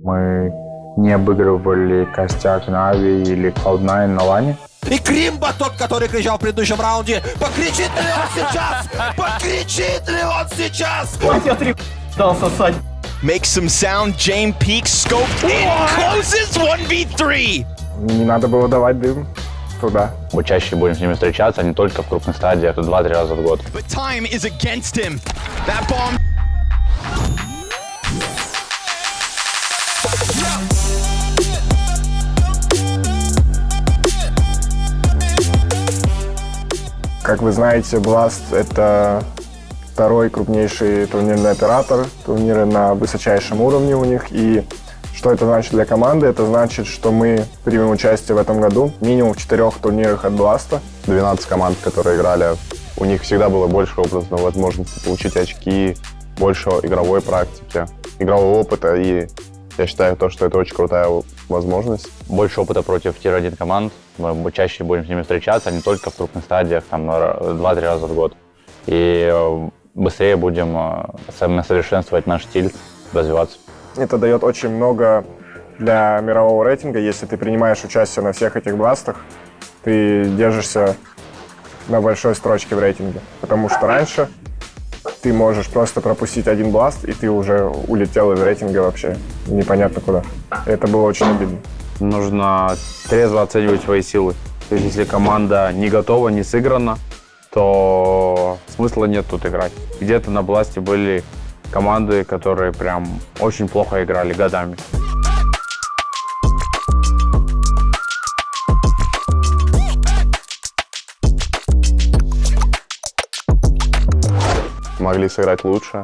Мы не обыгрывали костяк Нави или Cloud9 на лане. И Кримба, тот, который кричал в предыдущем раунде, покричит ли он сейчас? Покричит ли он сейчас? Я 3 дал сосать. Makes some sound, Jame peeks, scope in, closes 1v3! Не надо было давать дым туда. Мы чаще будем с ними встречаться, не только в крупных стадиях, 2-3 раза в год. But time is against him. That bomb. Как вы знаете, Blast — это второй крупнейший турнирный оператор. Турниры на высочайшем уровне у них. И что это значит для команды? Это значит, что мы примем участие в этом году минимум в 4 турнирах от Blast. 12 команд, которые играли, у них всегда было больше образной возможности получить очки, больше игровой практики, игрового опыта. И я считаю, что это очень крутая возможность. Больше опыта против тир-1 команд. Мы чаще будем с ними встречаться, не только в крупных стадиях, 2-3 раза в год. И быстрее будем совершенствовать наш стиль, развиваться. Это дает очень много для мирового рейтинга. Если ты принимаешь участие на всех этих бластах, ты держишься на большой строчке в рейтинге. Потому что раньше ты можешь просто пропустить один бласт, и ты уже улетел из рейтинга вообще непонятно куда. Это было очень обидно. Нужно трезво оценивать свои силы. То есть, если команда не готова, не сыграна, то смысла нет тут играть. Где-то на бласте были команды, которые прям очень плохо играли годами. Могли сыграть лучше,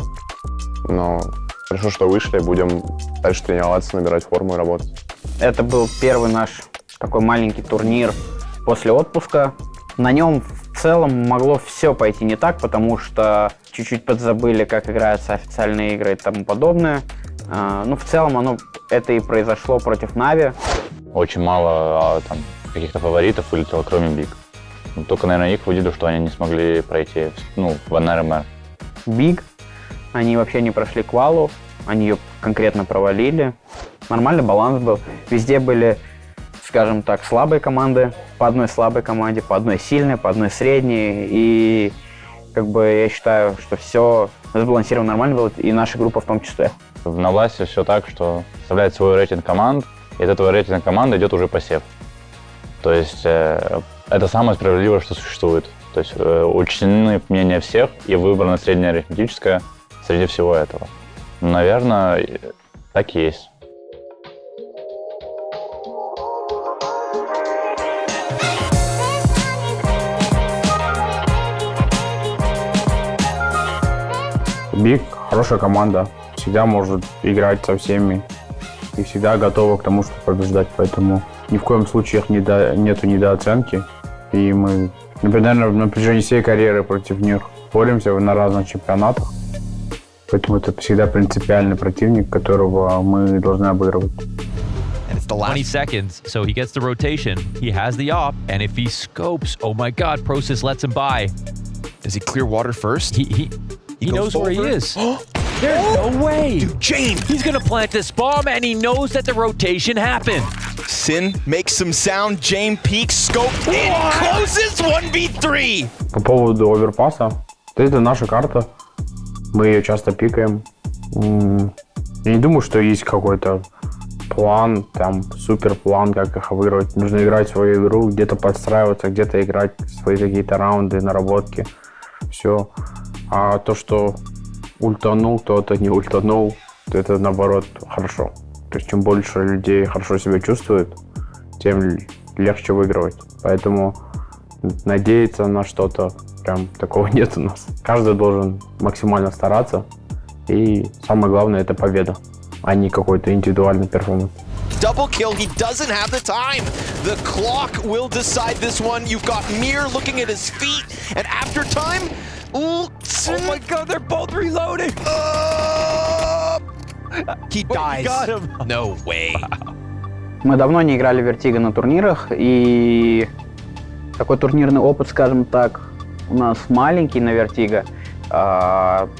но хорошо, что вышли. Будем дальше тренироваться, набирать форму и работать. Это был первый наш такой маленький турнир после отпуска. На нем в целом могло все пойти не так, потому что чуть-чуть подзабыли, как играются официальные игры и тому подобное. Ну, в целом это и произошло против Нави. Очень мало каких-то фаворитов вылетело, кроме Биг. Только, наверное, их увидели, что они не смогли пройти в НРМР. Биг, они вообще не прошли квалу, они ее конкретно провалили. Нормальный баланс был. Везде были, скажем так, слабые команды. По одной слабой команде, по одной сильной, по одной средней. И как бы я считаю, что все сбалансировано нормально было, и наша группа в том числе. На власти все так, что составляет свой рейтинг команд, и от этого рейтинга команды идет уже посев. То есть это самое справедливое, что существует. То есть учтены мнения всех и выбрано среднее арифметическое среди всего этого. Наверное, так и есть. Биг хорошая команда, всегда может играть со всеми и всегда готова к тому, чтобы побеждать, поэтому ни в коем случае их нету недооценки. И мы, например, на протяжении всей карьеры против них боремся на разных чемпионатах, поэтому это всегда принципиальный противник, которого мы должны обыгрывать. And it's the last 20 seconds, so he gets the rotation. He has the op, and if he scopes, oh my God, Process lets him by. Does he clear water first? He knows where he is. There's no way. Dude, Jame! He's gonna plant this bomb, and he knows that the rotation happened. Sin makes some sound, Jame peeks, scope in, closes 1v3! По поводу оверпаса, это наша карта, мы ее часто пикаем. Я не думаю, что есть какой-то план, супер план, как их выиграть. Нужно играть свою игру, где-то подстраиваться, где-то играть свои какие-то раунды, наработки. Все. А то, что ультанул, кто-то не ультанул, это наоборот хорошо. То есть чем больше людей хорошо себя чувствуют, тем легче выигрывать. Поэтому надеяться на что-то прям такого нет у нас. Каждый должен максимально стараться. И самое главное — это победа, а не какой-то индивидуальный перформанс. Double kill, he doesn't have the time. The clock will decide this one. You've got Mir looking at his feet, and after time, Oh my God, they're both reloading. He dies. Got him. No way. Мы давно не играли в Vertigo на турнирах, и такой турнирный опыт, скажем так, у нас маленький на Vertigo.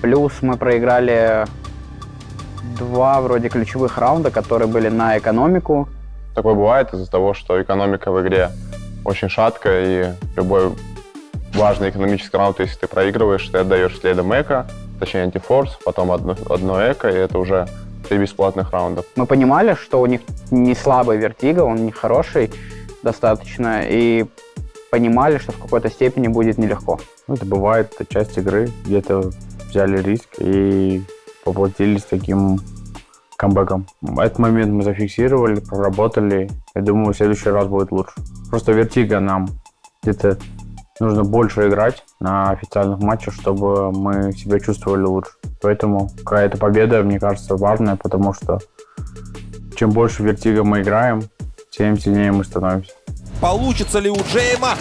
Плюс мы проиграли два вроде ключевых раунда, которые были на экономику. Такое бывает из-за того, что экономика в игре очень шаткая, и любой важный экономический раунд, если ты проигрываешь, ты отдаешь следом эко, точнее антифорс, потом одно эко, и это уже 3 бесплатных раунда. Мы понимали, что у них не слабый вертиго, он не хороший достаточно, и понимали, что в какой-то степени будет нелегко. Это бывает, это часть игры, где-то взяли риск и поплатились таким камбэком. Этот момент мы зафиксировали, проработали. Я думаю, в следующий раз будет лучше. Просто вертиго нам где-то нужно больше играть на официальных матчах, чтобы мы себя чувствовали лучше. Поэтому какая-то победа, мне кажется, важная, потому что чем больше вертиго мы играем, тем сильнее мы становимся. Получится ли у Джейма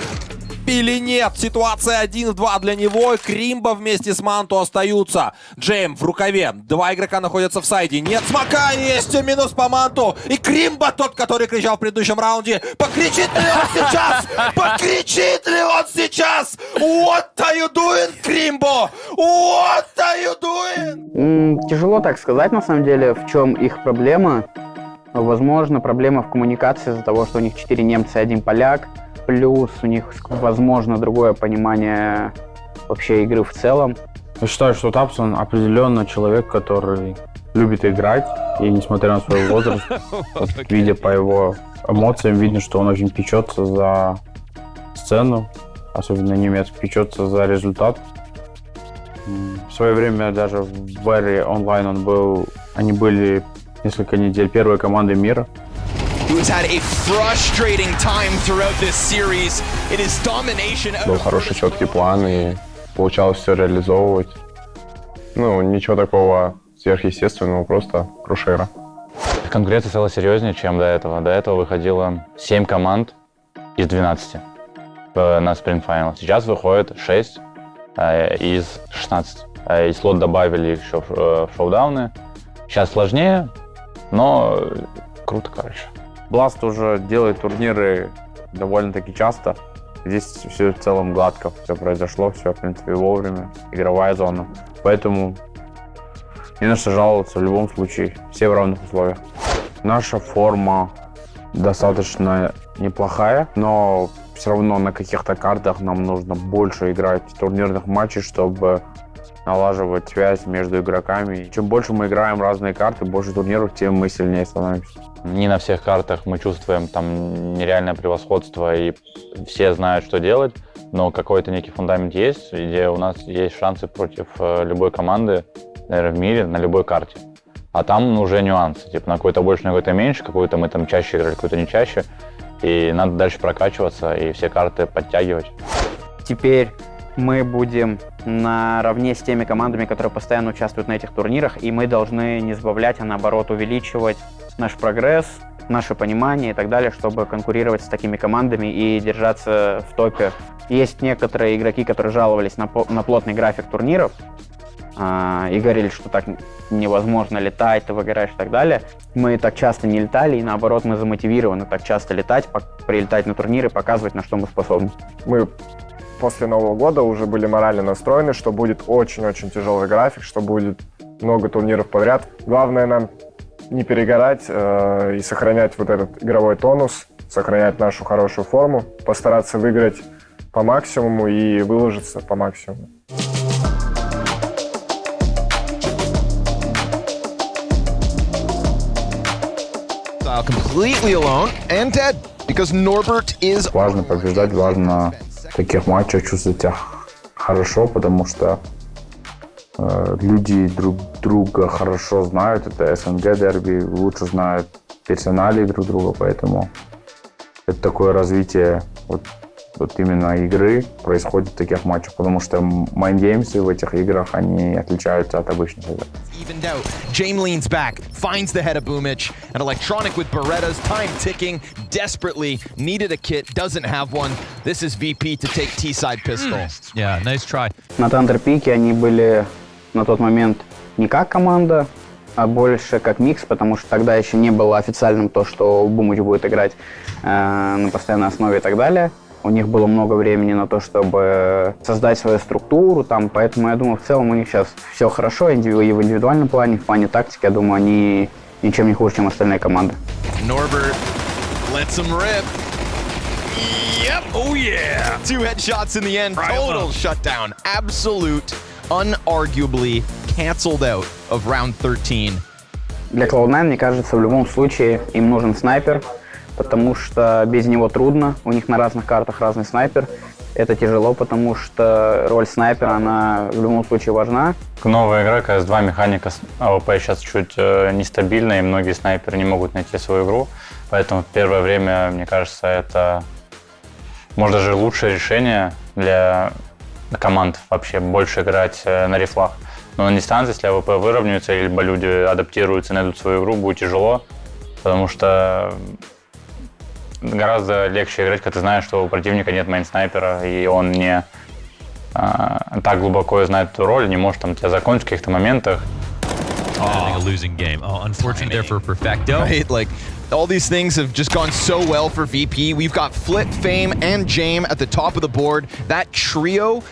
или нет? Ситуация 1-2 для него. Кримбо вместе с Манто остаются. Джейм в рукаве. 2 игрока находятся в сайде. Нет смока, есть минус по Манту. И Кримбо, тот, который кричал в предыдущем раунде. Покричит ли он сейчас? Покричит ли он сейчас? What are you doing, Кримбо? What are you doing? Тяжело так сказать, на самом деле, в чем их проблема. Возможно, проблема в коммуникации из-за того, что у них 4 немца и 1 поляк. Плюс у них, возможно, другое понимание вообще игры в целом. Я считаю, что Тапсон определенно человек, который любит играть. И несмотря на свой возраст, видя по его эмоциям, видно, что он очень печется за сцену. Особенно немец печется за результат. В свое время даже в Barry Online они были несколько недель первой командой мира. Был хороший четкий план, и получалось все реализовывать. Ну, ничего такого сверхъестественного, просто крушера. Конкуренция стала серьезнее, чем до этого. До этого выходило 7 команд из 12 на спринт-файнал. Сейчас выходит 6 из 16. И слот добавили еще в шоудауны. Сейчас сложнее, но круто, короче. Blast уже делает турниры довольно-таки часто. Здесь все в целом гладко, все произошло, все, в принципе, вовремя, игровая зона. Поэтому не на что жаловаться в любом случае, все в равных условиях. Наша форма достаточно неплохая, но все равно на каких-то картах нам нужно больше играть турнирных матчей, чтобы налаживать связь между игроками. Чем больше мы играем разные карты, больше турниров, тем мы сильнее становимся. Не на всех картах мы чувствуем там нереальное превосходство, и все знают, что делать, но какой-то некий фундамент есть, где у нас есть шансы против любой команды, наверное, в мире, на любой карте. А там уже нюансы, типа на какой-то больше, на какой-то меньше, какую-то мы там чаще играли, какую-то не чаще, и надо дальше прокачиваться и все карты подтягивать. Теперь мы будем наравне с теми командами, которые постоянно участвуют на этих турнирах, и мы должны не сбавлять, а наоборот увеличивать наш прогресс, наше понимание и так далее, чтобы конкурировать с такими командами и держаться в топе. Есть некоторые игроки, которые жаловались на плотный график турниров и говорили, что так невозможно летать, ты выгораешь и так далее. Мы так часто не летали, и наоборот мы замотивированы так часто летать, прилетать на турниры, показывать, на что мы способны. Мы после Нового года уже были морально настроены, что будет очень-очень тяжелый график, что будет много турниров подряд. Главное нам не перегорать и сохранять вот этот игровой тонус, сохранять нашу хорошую форму, постараться выиграть по максимуму и выложиться по максимуму. Completely alone and dead because Norbert is. Важно побеждать, важно в таких матчах чувствовать себя хорошо, потому что люди друг друга хорошо знают. Это СНГ дерби, лучше знают персонали друг друга, поэтому это такое развитие вот именно игры происходит в таких матчах, потому что майндгеймсы в этих играх, они отличаются от обычных игр. Evened out. Jame leans back, finds the head of Boomich, and Electronic with Berettas, time ticking, desperately needed a kit, doesn't have one. This is VP to take T-side pistol. Yeah, nice try. На Тандерпике они были на тот момент не как команда, а больше как микс, потому что тогда еще не было официальным то, что Бумыч будет играть на постоянной основе и так далее. У них было много времени на то, чтобы создать свою структуру, там, поэтому я думаю, в целом у них сейчас все хорошо, и в индивидуальном плане, в плане тактики, я думаю, они ничем не хуже, чем остальные команды. Norbert lets him rip. Yep. Oh, yeah. 2 headshots in the end. Total shutdown. Absolute, unarguably canceled out of round 13. Для Cloud9, мне кажется, в любом случае им нужен снайпер, потому что без него трудно. У них на разных картах разный снайпер. Это тяжело, потому что роль снайпера, она в любом случае важна. Новая игра, CS2, механика АВП сейчас чуть нестабильна, и многие снайперы не могут найти свою игру. Поэтому в первое время, мне кажется, это, может, даже лучшее решение для команд вообще больше играть на рифлах. Но на дистанции, если АВП выровняются, либо люди адаптируются, найдут свою игру, будет тяжело, потому что гораздо легче играть, когда ты знаешь, что у противника нет мейн-снайпера, и он не так глубоко знает эту роль, не может там тебя закончить в каких-то моментах. A losing game. Oh, unfortunate there for Perfecto. Right? Like, all these things have just gone so well for VP. We've got Flit, Fame, and Jame at the top of the board. That trio,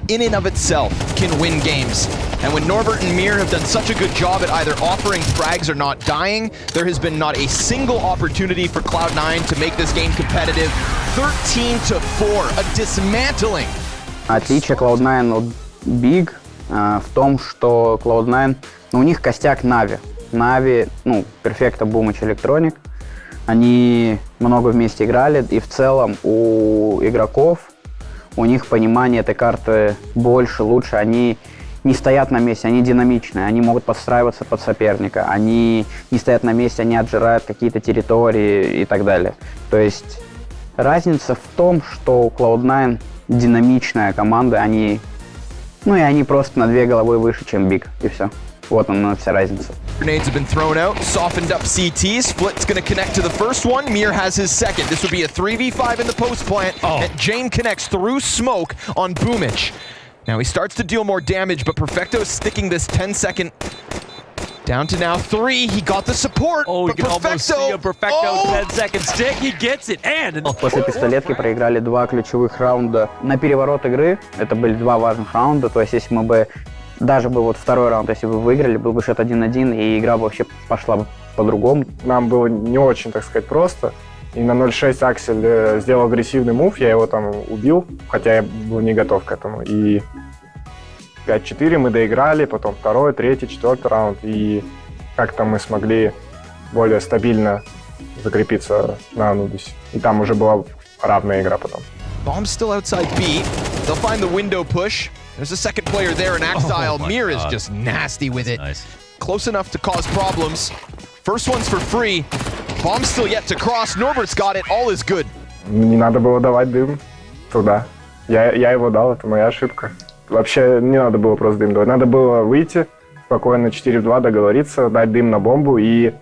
in and of itself, can win games. And when Norbert and Mir have done such a good job at either offering frags or not dying, there has been not a single opportunity for Cloud9 to make this game competitive. 13-4, a dismantling. Отличие Cloud9 от Big в том, что Cloud9, у них костяк Нави. Нави, Perfecto, Boomich, Electronic. Они много вместе играли, и в целом у игроков, у них понимание этой карты больше, лучше. Они не стоят на месте, они динамичные, они могут подстраиваться под соперника, они не стоят на месте, они отжирают какие-то территории и так далее. То есть разница в том, что у Cloud9 динамичная команда, они просто на 2 головы выше, чем Big, и все. Вот она вся разница. Grenades have been thrown out, softened up CTs. Split's going to connect to the first one. Mir has his second. This would be a 3v5 in the post plant. And Jane connects through smoke on Boomich. Now he starts to deal more damage, but Perfecto is sticking this 10-second down to now 3. He got the support. Oh, you but can almost see a Perfecto 10-second stick. He gets it. And После пистолетки проиграли 2 ключевых раунда на переворот игры. Это были 2 важных раунда. То есть если мы бы даже бы вот второй раунд, если бы выиграли, был бы счет 1-1, и игра бы вообще пошла бы по-другому. Нам было не очень, так сказать, просто. И на 0.6 Аксель сделал агрессивный мув, я его там убил, хотя я был не готов к этому. И 5-4 мы доиграли, потом 2-й, 3-й, 4-й раунд. И как-то мы смогли более стабильно закрепиться на Анубисе. И там уже была равная игра потом. Bomb's still outside B. They'll find the window push. There's a second player there in Axile. Mir is just nasty with it. nice. Close enough to cause problems. First one's for free. Bomb's still yet to cross. Norbert's got it. All is good. Не надо было давать дым туда. Я его дал, это моя ошибка. Вообще не надо было просто дым давать. Надо было выйти, спокойно 4-2 договориться, дать дым на бомбу, и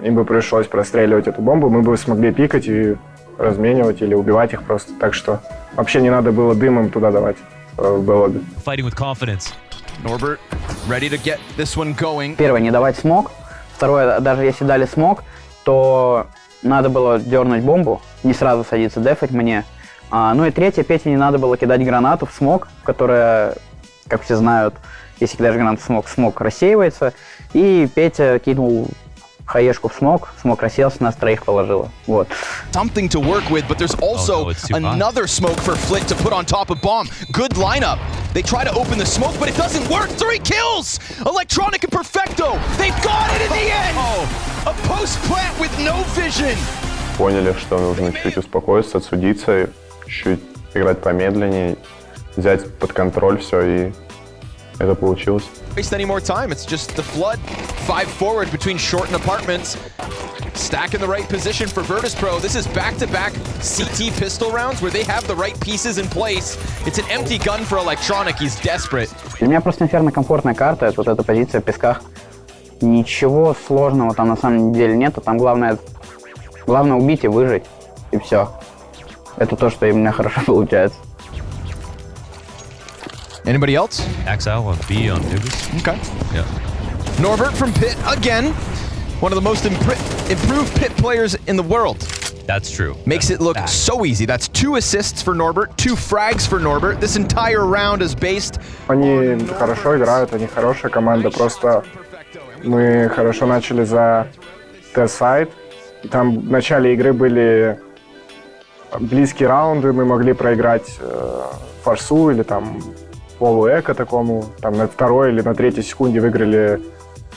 им бы пришлось простреливать эту бомбу. Мы бы смогли пикать и разменивать или убивать их просто. Так что вообще не надо было дымом туда давать. Было бы. Fighting with confidence. Norbert ready to get this one going. Первое, не давать смог. Второе, даже если дали смог, то надо было дернуть бомбу, не сразу садиться дефать мне. Ну и третье, Пете не надо было кидать гранату в смог, которая, как все знают, если кидаешь гранату в смог, смог рассеивается. И Петя кинул хаешку в смог рассеялся, нас 3 положило. Вот. Something to work with, but there's also it's too hot. another smoke for Flit to put on top of Bomb. Good lineup. They try to open the smoke, but it doesn't work. 3 kills! Electronic and Perfecto. They've got it in the end! A post plant with no vision. Поняли, что нужно чуть успокоиться, отсудиться, чуть играть помедленнее, взять под контроль все, и это получилось. Waste any more time. It's just the flood. 5 forward between short and apartments. Stack in the right position for Virtus.pro. This is back-to-back CT pistol rounds where they have the right pieces in place. It's an empty gun for Electronic. He's desperate. Для меня просто Инферно комфортная карта, это вот эта позиция в песках. Ничего сложного там на самом деле нету. Там главное убить и выжить. И все. Это то, что у меня хорошо получается. Anybody else? Axile on B on Nugus. Okay. Yeah. Norbert from Pit again. One of the most improved Pit players in the world. That's true. Makes it look so easy. That's 2 assists for Norbert, 2 frags for Norbert. This entire round is based. Они хорошо играют, они хорошая команда, просто мы хорошо начали за T-сайд. Там в начале игры были близкие раунды, мы могли проиграть форсу или там полуэко такому. Там на 2-й или на 3-й секунде выиграли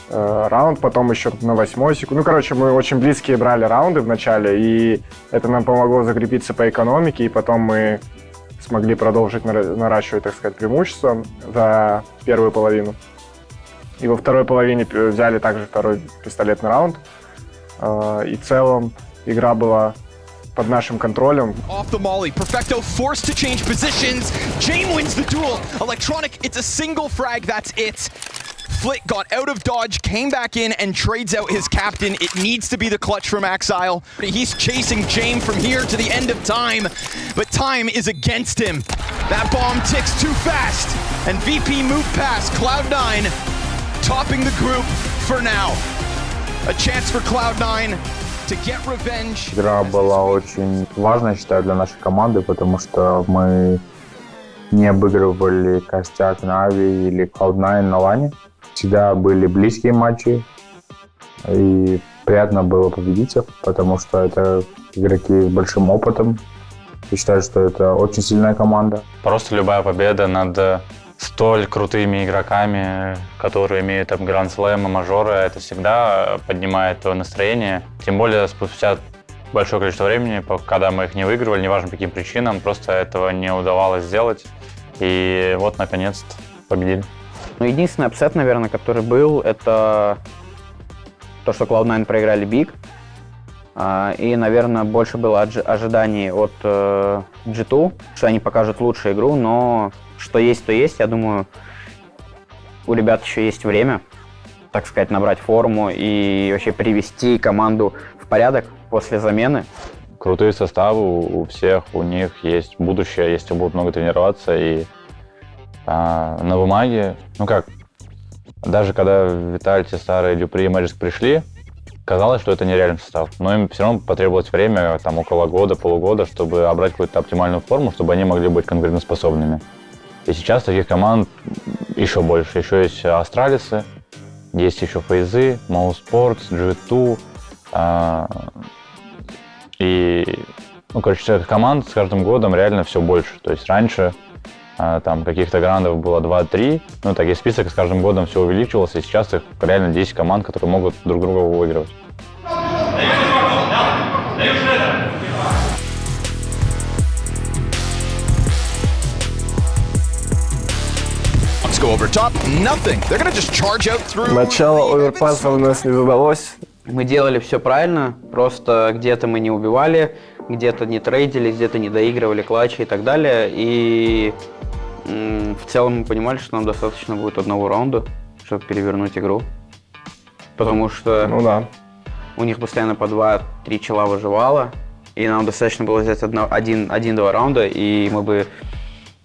раунд, потом еще на 8-й секунде. Ну, короче, мы очень близкие брали раунды в начале, и это нам помогло закрепиться по экономике, и потом мы смогли продолжить наращивать, так сказать, преимущество за первую половину. И во второй половине взяли также второй пистолетный раунд. И в целом игра была под нашим контролем. Off the molly, Perfecto forced to change positions. Jame wins the duel. Electronic, it's a single frag, that's it. Flit got out of dodge, came back in, and trades out his captain. It needs to be the clutch from Axile. He's chasing Jame from here to the end of time, but time is against him. That bomb ticks too fast, and VP moved past Cloud9, topping the group for now. A chance for Cloud9 to get revenge. Игра была очень важная, считаю, для нашей команды, потому что мы не обыгрывали костяк Нави или Cloud9 на лане. Всегда были близкие матчи, и приятно было победить их, потому что это игроки с большим опытом. Я считаю, что это очень сильная команда. Просто любая победа над столь крутыми игроками, которые имеют там гранд-слэмы, мажоры, это всегда поднимает твое настроение. Тем более спустя большое количество времени, когда мы их не выигрывали, неважно по каким причинам, просто этого не удавалось сделать. И вот, наконец-то, победили. Ну, единственный апсет, наверное, который был, это то, что Cloud9 проиграли Big. И, наверное, больше было ожиданий от G2, что они покажут лучшую игру, но что есть, то есть. Я думаю, у ребят еще есть время, так сказать, набрать форму и вообще привести команду в порядок после замены. Крутые составы у всех, у них есть будущее, если будут много тренироваться. И на бумаге, ну как, даже когда Витальти, Старый, Дюпри и Мэджик пришли, казалось, что это нереальный состав. Но им все равно потребовалось время, там около года, полугода, чтобы обрать какую-то оптимальную форму, чтобы они могли быть конкурентоспособными. И сейчас таких команд еще больше. Еще есть Астралисы, есть еще Фейзы, Моу Спортс, G2. И, ну, короче, команд с каждым годом реально все больше. То есть раньше там каких-то грандов было 2-3, ну, так и список с каждым годом все увеличивался, и сейчас их реально 10 команд, которые могут друг друга выигрывать. Начало оверпаса у нас не задалось. Мы делали все правильно, просто где-то мы не убивали, где-то не трейдили, где-то не доигрывали клатчи и так далее. И в целом мы понимали, что нам достаточно будет одного раунда, чтобы перевернуть игру. Потому что у них постоянно по 2-3 чела выживало, и нам достаточно было взять один-два раунда, и мы бы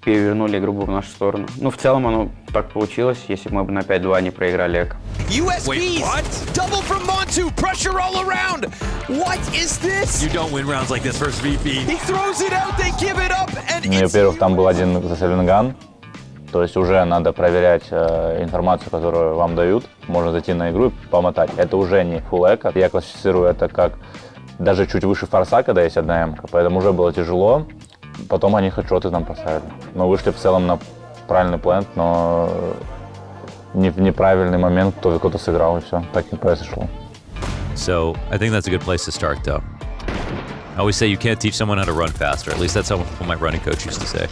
перевернули игру в нашу сторону. Ну, в целом оно так получилось, если бы мы бы на 5-2 не проиграли эко. USBs! Double from Montu! Pressure all around! What is this? You don't win rounds like this versus VP. He throws it out, they give it up, and Ну, во-первых, там был один заселен ган, то есть уже надо проверять информацию, которую вам дают. Можно зайти на игру и помотать. Это уже не full эко. Я классифицирую это как даже чуть выше форса, когда есть одна эмка, поэтому уже было тяжело. Потом они хедшоты нам поставили. Мы вышли в целом на правильный плент, но не в неправильный момент кто-то сыграл, и все. Так и произошло. So, I think that's a good place to start, though. I always say you can't teach someone how to run faster. At least that's what my running coach used to say.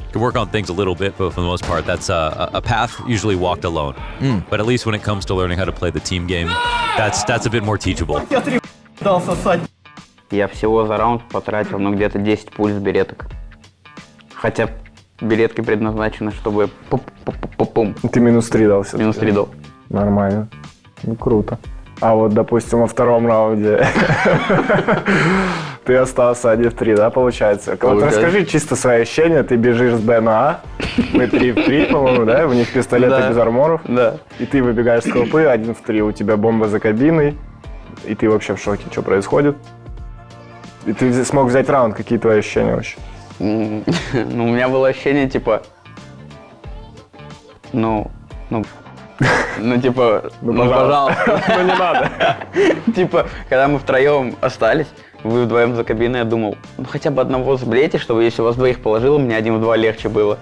You can work on things a little bit, but for the most part, that's a path usually walked alone. But at least when it comes to learning how to play the team game, that's a bit more teachable. Я всего за раунд потратил, где-то 10 пуль с береток. Хотя беретки предназначены, чтобы пум-пум-пум-пум. Ты -3 дал все. -3 дал. Нормально. Ну, круто. А вот, допустим, во втором раунде ты остался 1-3, да, получается? Вот расскажи чисто свои ощущения. Ты бежишь с Б на А, мы 3-3, по-моему, да? У них пистолеты без арморов. Да. И ты выбегаешь с колпы, 1-3, у тебя бомба за кабиной. И ты вообще в шоке, что происходит? И ты смог взять раунд. Какие твои ощущения вообще? Ну, у меня было ощущение, типа... пожалуйста. Ну, не надо. Типа, когда мы втроем остались, вы вдвоем за кабиной, я думал, ну хотя бы одного сблейте, чтобы если у вас двоих положило, мне 1-2 легче было.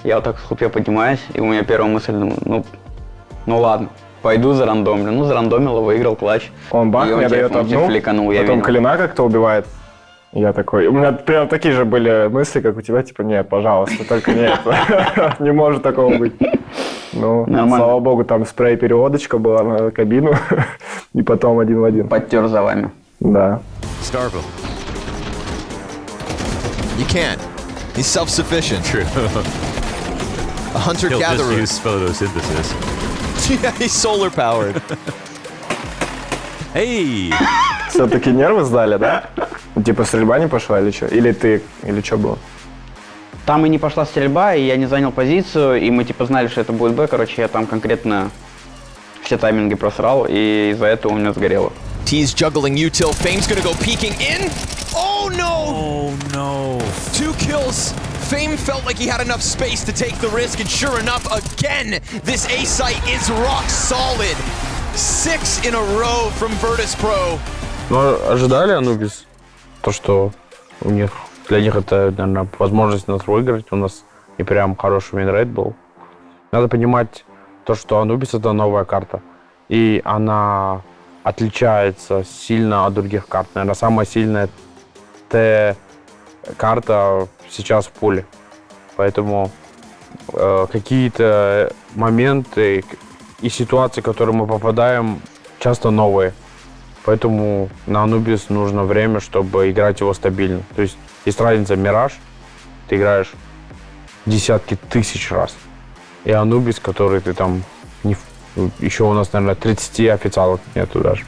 Я вот так в хлопе поднимаюсь, и у меня первая мысль, думаю, ну ладно, пойду зарандомлю. Ну, зарандомил, выиграл клатч. Он бах, мне дает одну, потом Калина как-то убивает. Я такой, у меня прям такие же были мысли, как у тебя, типа, нет, пожалуйста, только не это. Не может такого быть. Ну, слава богу, там спрей-переводочка была на кабину, и потом 1 в 1. Подтер за вами. Да. Starville. You can't. He's self-sufficient. True. A He'll just hunter-gatherer. use photosynthesis. Yeah, he's solar-powered. Hey! Все-таки нервы сдали, да? Типа стрельба не пошла или что? Или что было? Там и не пошла стрельба, и я не занял позицию, и мы типа знали, что это будет Б. Короче, я там конкретно все тайминги просрал, и из-за этого у меня сгорело. T's juggling util. Fame's gonna go peeking in. Oh no! Oh no. 2 kills. Fame felt like he had enough space to take the risk, and sure enough, again, this A site is rock solid. 6 in a row from Virtus Pro. Ну, ожидали Anubis, то, что для них это, наверное, возможность нас выиграть. У нас и прям хороший винрейт был. Надо понимать то, что Anubis — это новая карта. И она отличается сильно от других карт. Наверное, самая сильная Т-карта сейчас в пуле. Поэтому какие-то моменты и ситуации, в которые мы попадаем, часто новые. Поэтому на Anubis нужно время, чтобы играть его стабильно. То есть есть разница Мираж, ты играешь десятки тысяч раз. И Anubis, который ты там... Еще у нас, наверное, 30 официалов нету даже.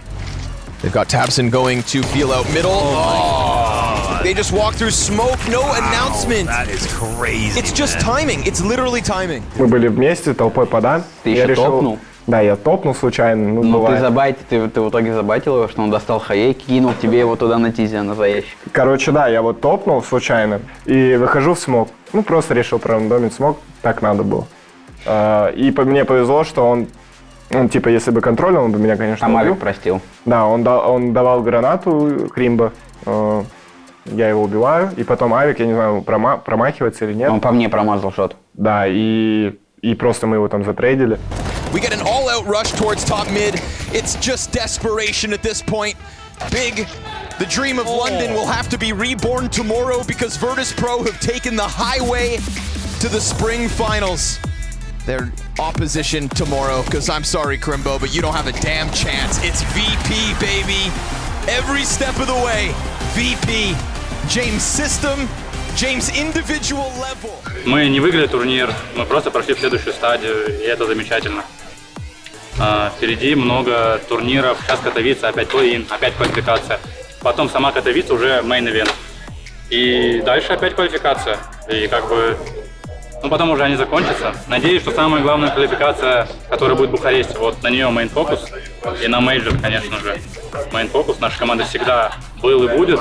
They've got Tabson going to feel out middle. Oh, they just walk through smoke, no announcement. That is crazy. It's just timing. It's literally timing. Мы были вместе, толпой подан. Ты еще топнул? Да, я топнул случайно. Ну, Ну, бывает. ты в итоге забайтил его, что он достал хаей, кинул тебе его туда на тизе, на заящик. Короче, да, я вот топнул случайно и выхожу в смог. Ну, просто решил прорандомить смог, так надо было. И мне повезло, что он типа, если бы контролил, он бы меня, конечно, убил. убил. Простил. Да, он давал гранату Кримба, я его убиваю, и потом Авик, я не знаю, промахивается или нет. Он по мне промазал шот. Да, и просто мы его там затрейдили. We get an all-out rush towards top mid. It's just desperation at this point. Big, the dream of London will have to be reborn tomorrow because Virtus Pro have taken the highway to the spring finals. Their opposition tomorrow, because I'm sorry, Crimbo, but you don't have a damn chance. It's VP, baby. Every step of the way, VP. James system, James individual level. Мы не выиграли турнир, мы просто прошли в следующую стадию, и это замечательно. Впереди много турниров, сейчас Катовица, опять плей-ин, опять квалификация. Потом сама Катовица уже мейн-ивент. И дальше опять квалификация. И как бы, потом уже они закончатся. Надеюсь, что самая главная квалификация, которая будет в Бухаресте, вот на нее мейн-фокус. И на мейджор, конечно же, мейн-фокус. Наша команда всегда был и будет,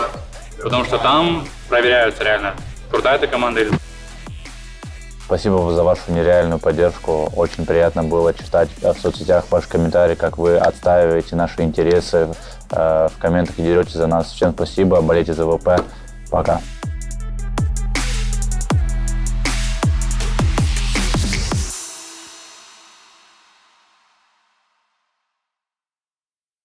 потому что там проверяются реально, крутая эта команда или... Спасибо за вашу нереальную поддержку. Очень приятно было читать в соцсетях ваши комментарии, как вы отстаиваете наши интересы, в комментах и деретесь за нас. Всем спасибо, болейте за ВП. Пока.